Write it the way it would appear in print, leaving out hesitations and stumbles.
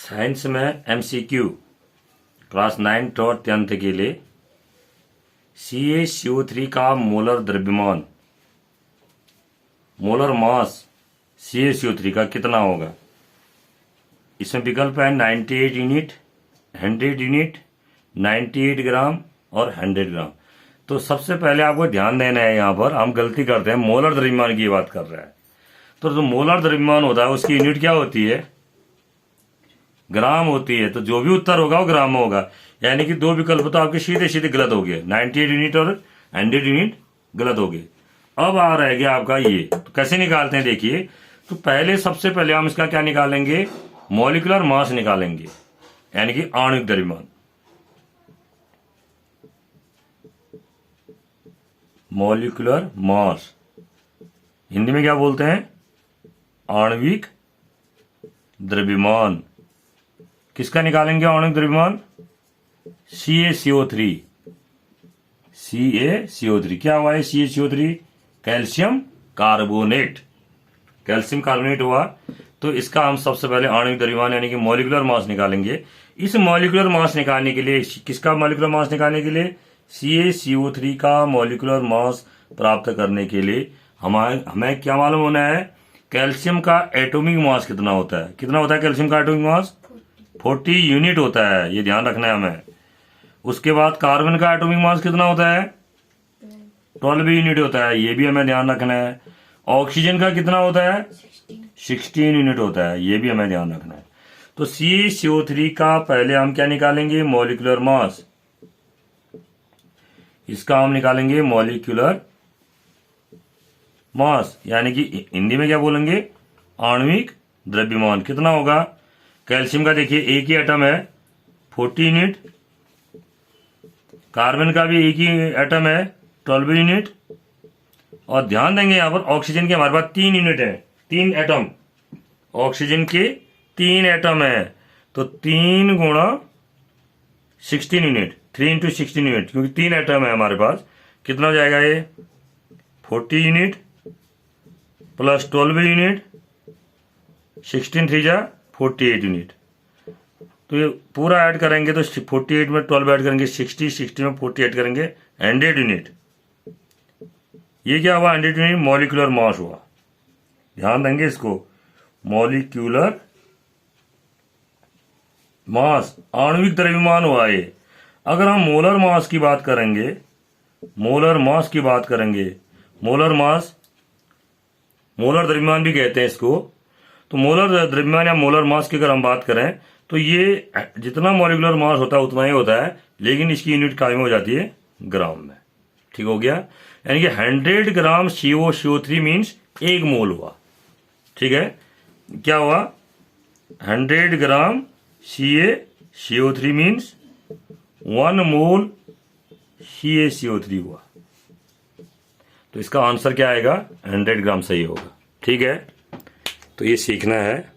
Science में MCQ class 9 और 10th के लिए CaCO3 का मोलर द्रव्यमान मोलर मास CaCO3 का कितना होगा। इसमें विकल्प है 98 यूनिट, 100 यूनिट, 98 ग्राम और 100 ग्राम। तो सबसे पहले आपको ध्यान देना है, यहाँ पर हम गलती करते हैं, मोलर द्रव्यमान की बात कर रहे हैं। तो जो मोलर द्रव्यमान होता है उसकी यूनिट क्या होती है, ग्राम होती है। तो जो भी उत्तर होगा वो ग्राम में होगा, यानी कि दो विकल्प तो आपके सीधे सीधे गलत हो गए, 98 यूनिट और 100 यूनिट गलत हो गए। अब आ रह गया आपका ये, तो कैसे निकालते हैं देखिए। तो पहले सबसे पहले हम इसका क्या निकालेंगे, मॉलिक्यूलर मास निकालेंगे, यानी कि आणविक द्रव्यमान। मॉलिक्यूलर मास हिंदी में क्या बोलते हैं, आणविक द्रव्यमान। किसका निकालेंगे आणविक द्रव्यमान, CaCO3। CaCO3 क्या हुआ है, CaCO3 calcium carbonate, calcium carbonate हुआ। तो इसका हम सबसे पहले आणविक द्रव्यमान यानी कि मॉलिक्यूलर मास निकालेंगे। इस मॉलिक्यूलर मास निकालने के लिए, किसका मॉलिक्यूलर मास निकालने के लिए, CaCO3 का मॉलिक्यूलर मास प्राप्त करने के लिए हमें क्या मालूम होना है, कैल्शियम का एटॉमिक मास कितना होता है। कितना होता है कैल्शियम का एटॉमिक मास, 40 यूनिट होता है, ये ध्यान रखना है हमें। उसके बाद कार्बन का एटॉमिक मास कितना होता है, 12 यूनिट होता है, ये भी हमें ध्यान रखना है। ऑक्सीजन का कितना होता है, 16 यूनिट होता है, ये भी हमें ध्यान रखना है। तो CaCO3 का पहले हम क्या निकालेंगे, मॉलिक्यूलर मास। इसका हम निकालेंगे मॉलिक्यूलर मास, यानी कि हिंदी में क्या बोलेंगे, आणविक द्रव्यमान। कितना होगा, कैल्शियम का देखिए एक ही एटम है, 40 यूनिट। कार्बन का भी एक ही एटम है, 12 यूनिट। और ध्यान देंगे यहाँ पर ऑक्सीजन के हमारे पास 3 यूनिट है, 3 एटम। ऑक्सीजन के 3 एटम है, तो 3 गुणा 16 यूनिट, 3 × 16 यूनिट, क्योंकि 3 एटम है हमारे पास। कितना हो जाएगा ये, 40 यूनिट प्लस 12 यूनिट, 16 3 जा 48 यूनिट। तो ये पूरा ऐड करेंगे तो 48 में 12 ऐड करेंगे 60, 60 में 48 करेंगे 100 यूनिट। ये क्या हुआ, 100 यूनिट मॉलिक्यूलर मास हुआ। ध्यान देंगे इसको, मॉलिक्यूलर मास आणविक द्रव्यमान हुआ ये। अगर हम मोलर मास की बात करेंगे, मोलर मास की बात करेंगे, मोलर मास, मोलर द्रव्यमान भी कहते हैं इसको। तो मोलर द्रव्यमान या मोलर मास की अगर हम बात करें तो ये जितना मॉलिक्यूलर मास होता है उतना ही होता है, लेकिन इसकी यूनिट कायम हो जाती है ग्राम में। ठीक हो गया, यानी कि 100 ग्राम CaCO3 मीन्स 1 मोल हुआ। ठीक है, क्या हुआ, 100 ग्राम CaCO3 मीन्स 1 मोल CaCO3 हुआ। तो इसका आंसर क्या आएगा, 100 ग्राम सही होगा। ठीक है, तो ये सीखना है।